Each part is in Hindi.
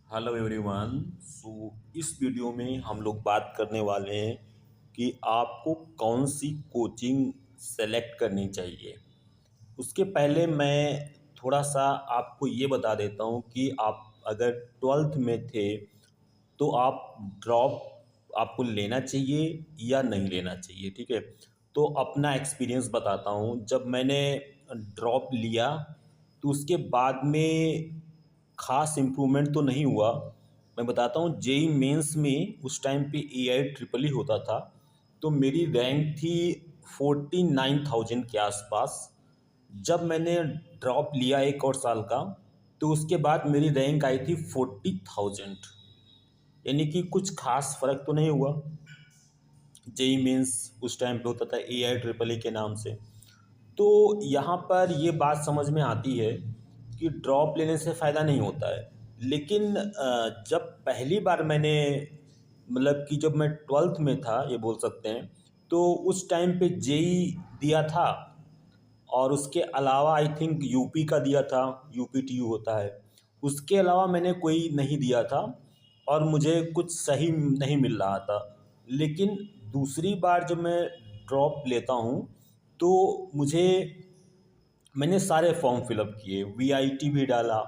Hello everyone. इस वीडियो में हम लोग बात करने वाले हैं कि आपको कौन सी कोचिंग सेलेक्ट करनी चाहिए। उसके पहले मैं थोड़ा सा आपको ये बता देता हूँ कि आप अगर ट्वेल्थ में थे तो आप ड्रॉप आपको लेना चाहिए या नहीं लेना चाहिए। ठीक है, तो अपना एक्सपीरियंस बताता हूँ। जब मैंने ड्रॉप लिया तो उसके बाद में ख़ास इम्प्रूवमेंट तो नहीं हुआ। मैं बताता हूँ, जेई मेंस में उस टाइम पे एआई ट्रिपल ई होता था, तो मेरी रैंक थी 49,000 के आसपास। जब मैंने ड्रॉप लिया एक और साल का, तो उसके बाद मेरी रैंक आई थी 40,000। यानी कि कुछ खास फ़र्क तो नहीं हुआ। जेई मेंस उस टाइम पे होता था एआई ट्रिपल ई के नाम से। तो यहाँ पर ये बात समझ में आती है कि ड्रॉप लेने से फ़ायदा नहीं होता है। लेकिन जब पहली बार मैंने मतलब कि जब मैं ट्वेल्थ में था ये बोल सकते हैं, तो उस टाइम पे जेई दिया था और उसके अलावा आई थिंक यूपी का दिया था, यूपीटीयू होता है। उसके अलावा मैंने कोई नहीं दिया था और मुझे कुछ सही नहीं मिल रहा था। लेकिन दूसरी बार जब मैं ड्रॉप लेता हूँ तो मुझे मैंने सारे फॉर्म फिलअप किए, वीआईटी भी डाला,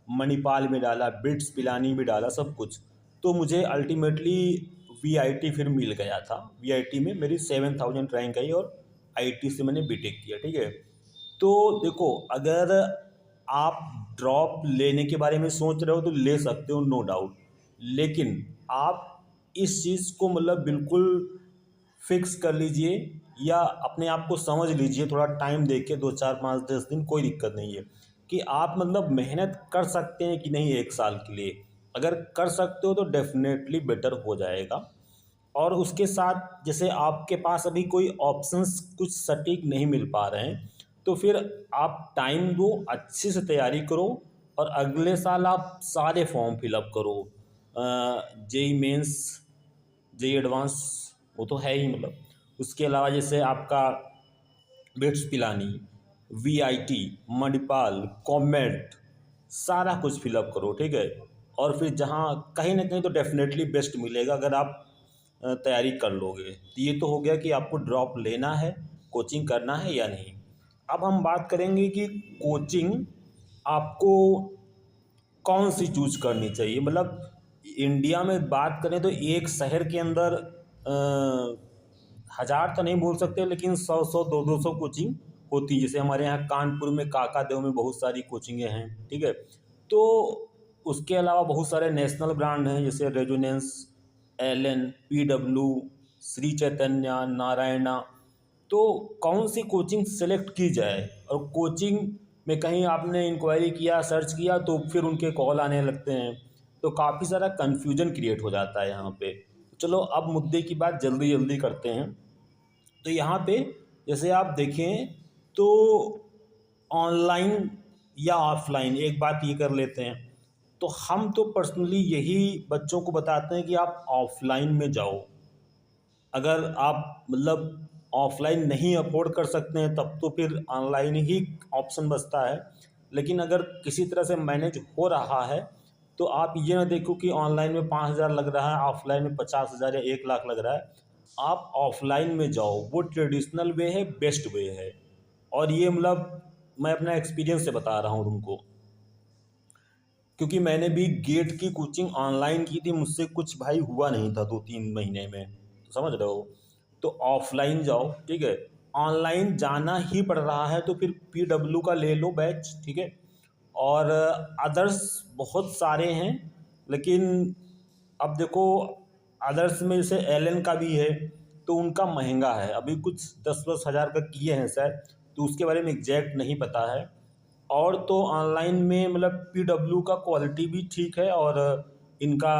मणिपाल में डाला, बिट्स पिलानी भी डाला, सब कुछ। तो मुझे अल्टीमेटली वीआईटी फिर मिल गया था। वीआईटी में मेरी 7,000 रैंक आई और आईटी से मैंने बीटेक किया। ठीक है, तो देखो, अगर आप ड्रॉप लेने के बारे में सोच रहे हो तो ले सकते हो, नो डाउट। लेकिन आप इस चीज़ को मतलब बिल्कुल फिक्स कर लीजिए या अपने आप को समझ लीजिए, थोड़ा टाइम देके 2 4 5 10 दिन, कोई दिक्कत नहीं है कि आप मतलब मेहनत कर सकते हैं कि नहीं एक साल के लिए। अगर कर सकते हो तो डेफिनेटली बेटर हो जाएगा। और उसके साथ जैसे आपके पास अभी कोई ऑप्शंस कुछ सटीक नहीं मिल पा रहे हैं, तो फिर आप टाइम दो, अच्छे से तैयारी करो और अगले साल आप सारे फॉर्म फिलअप करो। जेई मेंस, जेई एडवांस, वो तो है ही मतलब। उसके अलावा जैसे आपका bits Pilani, VIT, Manipal, comet, सारा कुछ फिलअप करो। ठीक है, और फिर जहाँ कहीं ना कहीं तो डेफिनेटली बेस्ट मिलेगा अगर आप तैयारी कर लोगे। तो ये तो हो गया कि आपको ड्रॉप लेना है, कोचिंग करना है या नहीं। अब हम बात करेंगे कि कोचिंग आपको कौन सी चूज करनी चाहिए। मतलब इंडिया में बात करें तो एक शहर के अंदर हज़ार तो नहीं बोल सकते, लेकिन 100 100 200 कोचिंग होती है। जैसे हमारे यहाँ कानपुर में काका देव में बहुत सारी कोचिंगें हैं। ठीक है, तो उसके अलावा बहुत सारे नेशनल ब्रांड हैं, जैसे resonance, Elon, PW, Shri Chaitanya, Narayana. तो कौन सी कोचिंग सेलेक्ट की जाए, और कोचिंग में कहीं आपने इंक्वायरी किया, सर्च किया, तो फिर उनके कॉल आने लगते हैं, तो काफ़ी सारा कन्फ्यूजन क्रिएट हो जाता है यहाँ पे। चलो अब मुद्दे की बात जल्दी जल्दी करते हैं। तो यहाँ पे जैसे आप देखें तो ऑनलाइन या ऑफलाइन, एक बात ये कर लेते हैं। तो हम तो पर्सनली यही बच्चों को बताते हैं कि आप ऑफलाइन में जाओ। अगर आप मतलब ऑफलाइन नहीं अफोर्ड कर सकते हैं तब तो फिर ऑनलाइन ही ऑप्शन बचता है। लेकिन अगर किसी तरह से मैनेज हो रहा है तो आप ये ना देखो कि ऑनलाइन में 5,000 लग रहा है, ऑफलाइन में 50,000 या 1 लाख लग रहा है। आप ऑफलाइन में जाओ, वो ट्रेडिशनल वे है, बेस्ट वे है। और ये मतलब मैं अपना एक्सपीरियंस से बता रहा हूँ तुमको, क्योंकि मैंने भी गेट की कोचिंग ऑनलाइन की थी, मुझसे कुछ भाई हुआ नहीं था 2 3 महीने में, तो समझ रहे हो। तो ऑफलाइन जाओ। ठीक है, ऑनलाइन जाना ही पड़ रहा है तो फिर पीडब्ल्यू का ले लो बैच। ठीक है, और अदर्स बहुत सारे हैं। लेकिन अब देखो, अदर्स में जैसे एलन का भी है, तो उनका महंगा है, अभी कुछ 10 10 हज़ार का किए हैं शायद, तो उसके बारे में एग्जैक्ट नहीं पता है। और तो ऑनलाइन में मतलब पीडब्ल्यू का क्वालिटी भी ठीक है और इनका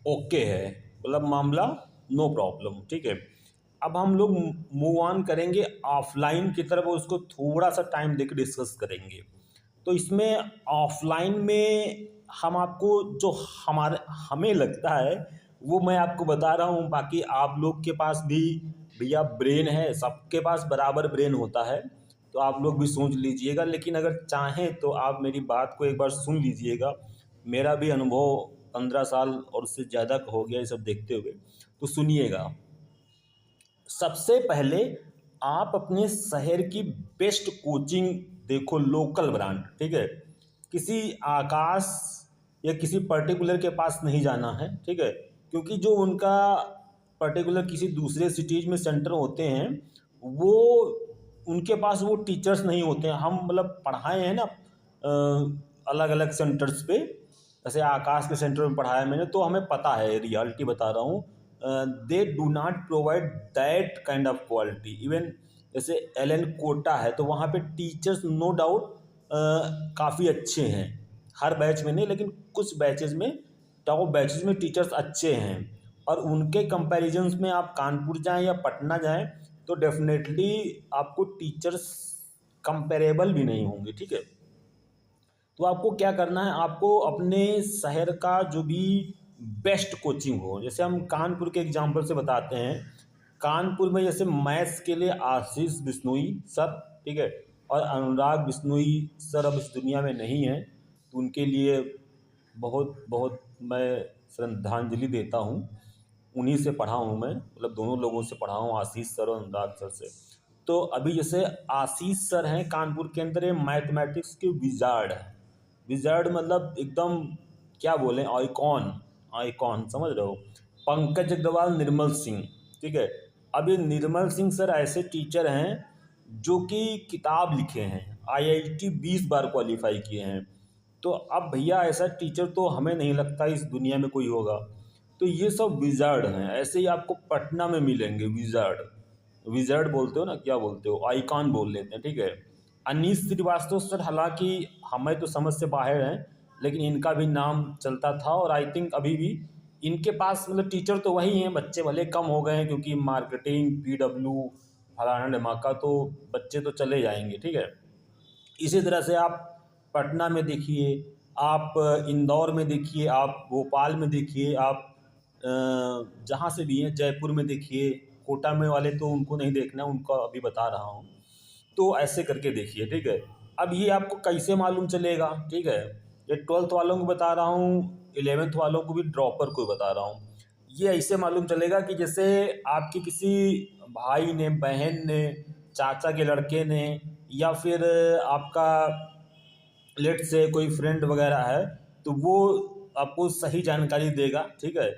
ओके है, मतलब मामला नो प्रॉब्लम। ठीक है, अब हम लोग मूव ऑन करेंगे ऑफलाइन की तरफ, उसको थोड़ा सा टाइम देकर डिस्कस करेंगे। तो इसमें ऑफलाइन में हम आपको जो हमारे हमें लगता है वो मैं आपको बता रहा हूँ। बाकी आप लोग के पास भी भैया ब्रेन है, सबके पास बराबर ब्रेन होता है, तो आप लोग भी सोच लीजिएगा। लेकिन अगर चाहें तो आप मेरी बात को एक बार सुन लीजिएगा। मेरा भी अनुभव 15 साल और उससे ज़्यादा हो गया ये सब देखते हुए। तो सुनिएगा, सबसे पहले आप अपने शहर की बेस्ट कोचिंग देखो, लोकल ब्रांड, ठीक है। किसी आकाश या किसी पर्टिकुलर के पास नहीं जाना है, ठीक है, क्योंकि जो उनका पर्टिकुलर किसी दूसरे सिटीज़ में सेंटर होते हैं, वो उनके पास वो टीचर्स नहीं होते हैं। हम मतलब पढ़ाए हैं ना अलग अलग सेंटर्स पे, जैसे आकाश के सेंटर में पढ़ाया मैंने, तो हमें पता है, रियलिटी बता रहा हूँ, they do not provide that kind of quality. Even जैसे एलन कोटा है, तो वहाँ पे टीचर्स नो डाउट काफ़ी अच्छे हैं, हर बैच में नहीं लेकिन कुछ बैचेस में, टॉप बैचेस में टीचर्स अच्छे हैं। और उनके कंपैरिजन्स में आप कानपुर जाएं या पटना जाएं तो डेफिनेटली आपको टीचर्स कंपेरेबल भी नहीं होंगे, ठीक है। तो आपको क्या करना है, आपको अपने शहर का जो भी बेस्ट कोचिंग हो, जैसे हम कानपुर के एग्जांपल से बताते हैं। कानपुर में जैसे मैथ्स के लिए आशीष बिश्नोई सर, ठीक है, और अनुराग बिश्नोई सर अब इस दुनिया में नहीं हैं, तो उनके लिए बहुत बहुत मैं श्रद्धांजलि देता हूँ। उन्हीं से पढ़ा हूँ मैं, मतलब दोनों लोगों से पढ़ा हूँ, आशीष सर और अनुराग सर से। तो अभी जैसे आशीष सर हैं कानपुर के अंदर, ये मैथमेटिक्स के विजार्ड हैं। विजार्ड मतलब एकदम क्या बोलें, आइकॉन, आइकॉन समझ रहे हो। पंकज अग्रवाल, निर्मल सिंह, ठीक है। अब ये निर्मल सिंह सर ऐसे टीचर हैं जो कि किताब लिखे हैं, आईआईटी 20 बार क्वालिफाई किए हैं। तो अब भैया ऐसा टीचर तो हमें नहीं लगता इस दुनिया में कोई होगा। तो ये सब विजार्ड हैं, ऐसे ही आपको पटना में मिलेंगे विजार्ड। विजार्ड बोलते हो ना, क्या बोलते हो, आइकॉन बोल लेते हैं, ठीक है। अनीश श्रीवास्तव सर हालांकि हमें तो समझ से बाहर हैं, लेकिन इनका भी नाम चलता था, और आई थिंक अभी भी इनके पास मतलब टीचर तो वही हैं, बच्चे भले कम हो गए हैं क्योंकि मार्केटिंग, पीडब्ल्यू, फलाना धमाका, तो बच्चे तो चले जाएंगे, ठीक है। इसी तरह से आप पटना में देखिए, आप इंदौर में देखिए, आप भोपाल में देखिए, आप जहाँ से भी हैं, जयपुर में देखिए, कोटा में वाले तो उनको नहीं देखना, उनका अभी बता रहा हूँ। तो ऐसे करके देखिए, ठीक है। अब ये आपको कैसे मालूम चलेगा, ठीक है, ये 12th वालों को बता रहा हूँ, 11th वालों को भी, ड्रॉपर को बता रहा हूँ। ये ऐसे मालूम चलेगा कि जैसे आपके किसी भाई ने, बहन ने, चाचा के लड़के ने, या फिर आपका लेट से कोई फ्रेंड वगैरह है, तो वो आपको सही जानकारी देगा, ठीक है।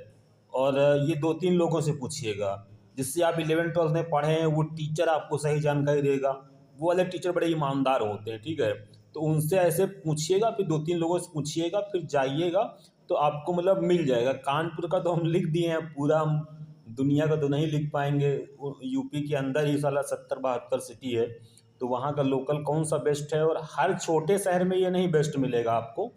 और ये 2-3 लोगों से पूछिएगा जिससे आप 11th-12th में पढ़े हैं, वो टीचर आपको सही जानकारी देगा। वो वाले टीचर बड़े ईमानदार होते हैं, ठीक है। तो उनसे ऐसे पूछिएगा, फिर 2-3 लोगों से पूछिएगा, फिर जाइएगा, तो आपको मतलब मिल जाएगा। कानपुर का तो हम लिख दिए हैं, पूरा हम दुनिया का तो नहीं लिख पाएंगे, यूपी के अंदर ही साला 70-72 सिटी है, तो वहाँ का लोकल कौन सा बेस्ट है। और हर छोटे शहर में ये नहीं बेस्ट मिलेगा आपको।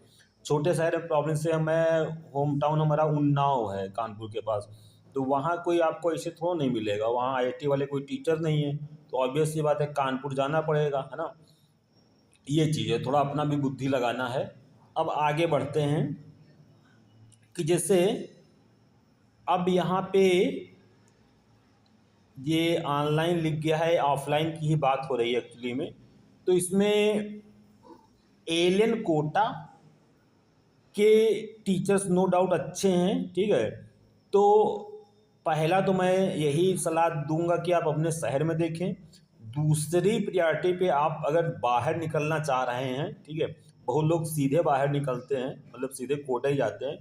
छोटे शहर में प्रॉब्लम से, मैं होम टाउन हमारा उन्नाव है कानपुर के पास, तो वहाँ कोई आपको ऐसे थोड़ा नहीं मिलेगा, वहाँ आईआईटी वाले कोई टीचर नहीं है, तो ऑब्वियस सी बात है कानपुर जाना पड़ेगा, है ना। ये चीज़ है, थोड़ा अपना भी बुद्धि लगाना है। अब आगे बढ़ते हैं कि जैसे अब यहाँ पे ये ऑनलाइन लिख गया है, ऑफलाइन की ही बात हो रही है एक्चुअली में। तो इसमें एलियन कोटा के टीचर्स नो डाउट अच्छे हैं, ठीक है। तो पहला तो मैं यही सलाह दूंगा कि आप अपने शहर में देखें। दूसरी प्रायोरिटी पे, आप अगर बाहर निकलना चाह रहे हैं, ठीक है, बहुत लोग सीधे बाहर निकलते हैं, मतलब सीधे कोटा ही जाते हैं,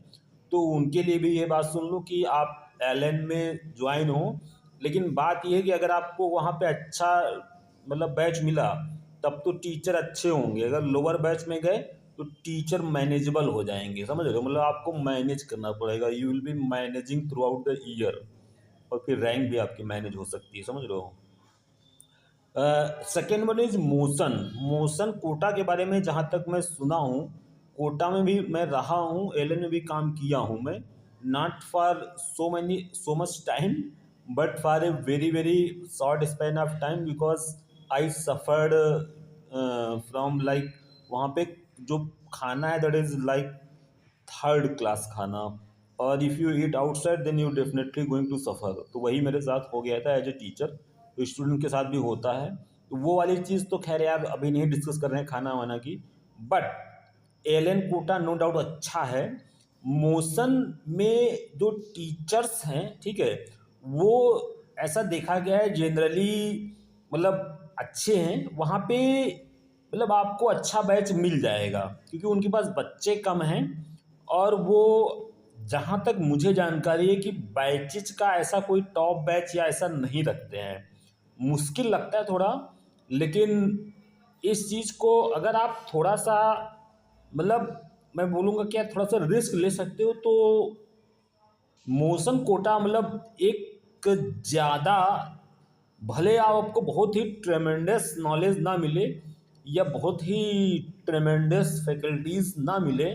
तो उनके लिए भी ये बात सुन लो कि आप एलएन में ज्वाइन हो। लेकिन बात ये है कि अगर आपको वहाँ पे अच्छा मतलब बैच मिला, तब तो टीचर अच्छे होंगे। अगर लोअर बैच में गए तो टीचर मैनेजेबल हो जाएंगे, समझ रहे हो, मतलब आपको मैनेज करना पड़ेगा, you will be managing through out the year, और फिर रैंक भी आपकी मैनेज हो सकती है, समझ रहे हो। Second one is Motion. Motion Kota के बारे में जहाँ तक मैं सुना हूँ, कोटा में भी मैं रहा हूँ, एलन में भी काम किया हूँ मैं, not for so much time, but for a very very short span of time, because I suffered from like, वहाँ पे जो खाना है that is like third class खाना, और if you eat outside then you definitely going to suffer. तो वही मेरे साथ हो गया था एज ए टीचर, तो स्टूडेंट के साथ भी होता है। तो वो वाली चीज़ तो खैर यार अभी नहीं डिस्कस कर रहे हैं खाना वाना की, but Allen Kota no doubt अच्छा है। मोशन में जो टीचर्स हैं, ठीक है, वो ऐसा देखा गया है जनरली मतलब अच्छे हैं वहाँ पे। मतलब आपको अच्छा बैच मिल जाएगा क्योंकि उनके पास बच्चे कम हैं। और वो जहाँ तक मुझे जानकारी है कि बैचेज का ऐसा कोई टॉप बैच या ऐसा नहीं रखते हैं। मुश्किल लगता है थोड़ा, लेकिन इस चीज़ को अगर आप थोड़ा सा मतलब मैं बोलूँगा क्या थोड़ा सा रिस्क ले सकते हो तो मोशन कोटा मतलब एक ज़्यादा, भले आपको बहुत ही ट्रेमेंडस नॉलेज ना मिले या बहुत ही ट्रेमेंडस फैकल्टीज़ ना मिले,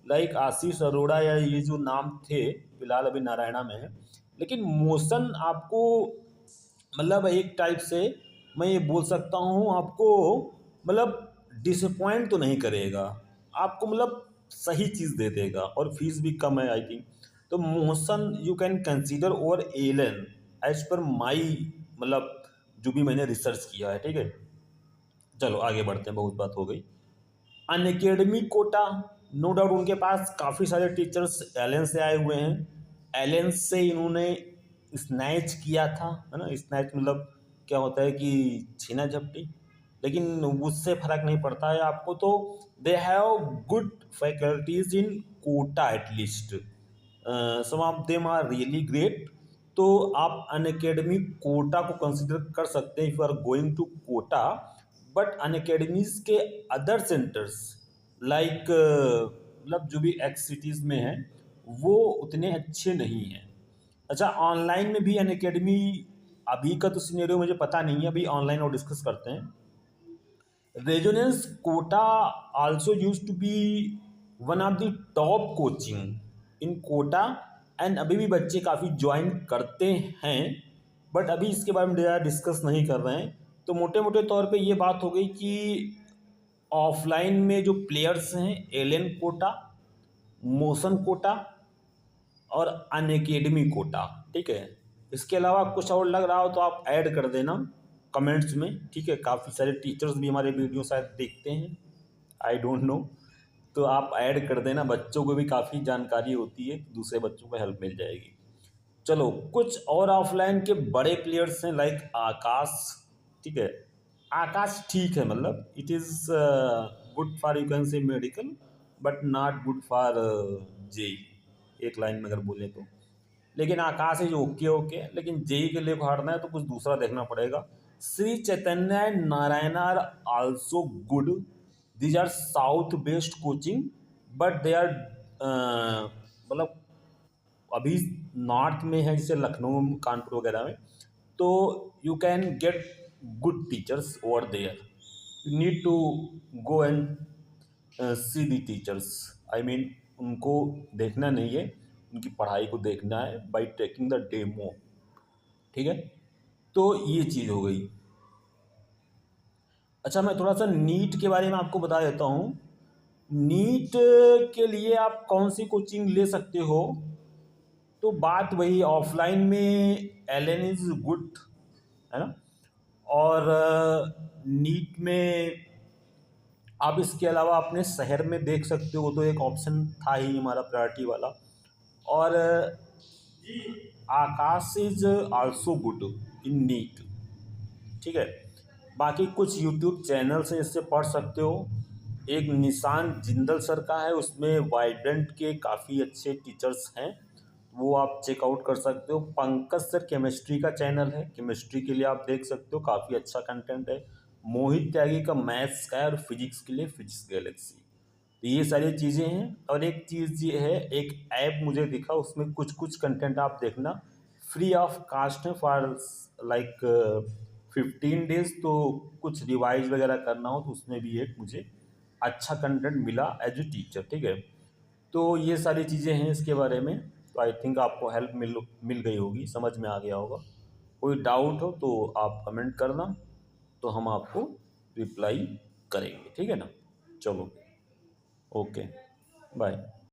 लाइक आशीष अरोड़ा या ये जो नाम थे, फिलहाल अभी नारायणा में है, लेकिन मोशन आपको मतलब एक टाइप से मैं ये बोल सकता हूँ आपको मतलब डिसअपॉइंट तो नहीं करेगा, आपको मतलब सही चीज़ दे देगा और फीस भी कम है आई थिंक। तो Motion you can consider over Allen as per my मतलब जो भी मैंने रिसर्च किया है, ठीक है। चलो आगे बढ़ते हैं, बहुत बात हो गई। अनअकैडमी कोटा, नो डाउट उनके पास काफ़ी सारे टीचर्स एलन से आए हुए हैं। एलन से इन्होंने स्नैच किया था, है ना। स्नैच मतलब क्या होता है कि छीना झपटी, लेकिन उससे फर्क नहीं पड़ता है आपको। तो they have good faculties in Kota at least, some of them are really great. तो आप अनअकैडमी कोटा को कंसिडर कर सकते हैं if you are going to Kota. But Unacademy's के अदर सेंटर्स लाइक मतलब जो भी एक्स सिटीज़ में हैं वो उतने अच्छे नहीं हैं। अच्छा, ऑनलाइन में भी अनअकैडमी अभी का तो सिनेरियो मुझे पता नहीं है, अभी ऑनलाइन और डिस्कस करते हैं। Resonance Kota also used to be one of the top coaching in Kota and अभी भी बच्चे काफ़ी ज्वाइन करते हैं, बट अभी इसके बारे में ज़्यादा डिस्कस नहीं कर रहे हैं। तो मोटे मोटे तौर पे ये बात हो गई कि ऑफलाइन में जो प्लेयर्स हैं एलन कोटा, मोशन कोटा और अनअकैडमी कोटा, ठीक है। इसके अलावा कुछ और लग रहा हो तो आप ऐड कर देना कमेंट्स में, ठीक है। काफ़ी सारे टीचर्स भी हमारे वीडियो शायद देखते हैं, आई डोंट नो, तो आप ऐड कर देना, बच्चों को भी काफ़ी जानकारी होती है, दूसरे बच्चों को हेल्प मिल जाएगी। चलो, कुछ और ऑफलाइन के बड़े प्लेयर्स हैं लाइक आकाश, ठीक है। आकाश ठीक है, मतलब it is good for you can say medical but not good for JEE, एक लाइन में अगर बोले तो। लेकिन आकाश इज ओके ओके, लेकिन जेई के लिए हारना है तो कुछ दूसरा देखना पड़ेगा। Shri Chaitanya and Narayana are also good, these are south based coaching, but they are मतलब अभी नॉर्थ में है जैसे लखनऊ कानपुर वगैरह में, तो you can get good teachers over there. You need to go and see the teachers, I mean उनको देखना नहीं है, उनकी पढ़ाई को देखना है बाई टेकिंग द डेमो, ठीक है। तो ये चीज़ हो गई। अच्छा, मैं थोड़ा सा नीट के बारे में आपको बता देता हूँ। नीट के लिए आप कौन सी कोचिंग ले सकते हो, तो बात वही ऑफलाइन में एलन इज गुड, है ना। और नीट में आप इसके अलावा अपने शहर में देख सकते हो, तो एक ऑप्शन था ही हमारा प्रायोरिटी वाला। और Aakash is also good in NEET, ठीक है। बाकी कुछ यूट्यूब चैनल से इससे पढ़ सकते हो। एक निशान जिंदल सर का है, उसमें वाइब्रेंट के काफ़ी अच्छे टीचर्स हैं, वो आप चेकआउट कर सकते हो। पंकज सर केमिस्ट्री का चैनल है, केमिस्ट्री के लिए आप देख सकते हो, काफ़ी अच्छा कंटेंट है। मोहित त्यागी का मैथ्स का है और फिजिक्स के लिए फिजिक्स गैलेक्सी। तो ये सारी चीज़ें हैं। और एक चीज़ ये है, एक ऐप मुझे दिखा, उसमें कुछ कुछ कंटेंट आप देखना फ्री ऑफ कास्ट है फॉर लाइक 15 डेज, तो कुछ रिवाइज वगैरह करना हो तो उसमें भी एक मुझे अच्छा कंटेंट मिला एज ए टीचर, ठीक है। तो ये सारी चीज़ें हैं इसके बारे में। तो आई थिंक आपको हेल्प मिल गई होगी, समझ में आ गया होगा। कोई डाउट हो तो आप कमेंट करना, तो हम आपको रिप्लाई करेंगे, ठीक है ना। चलो, ओके, बाय।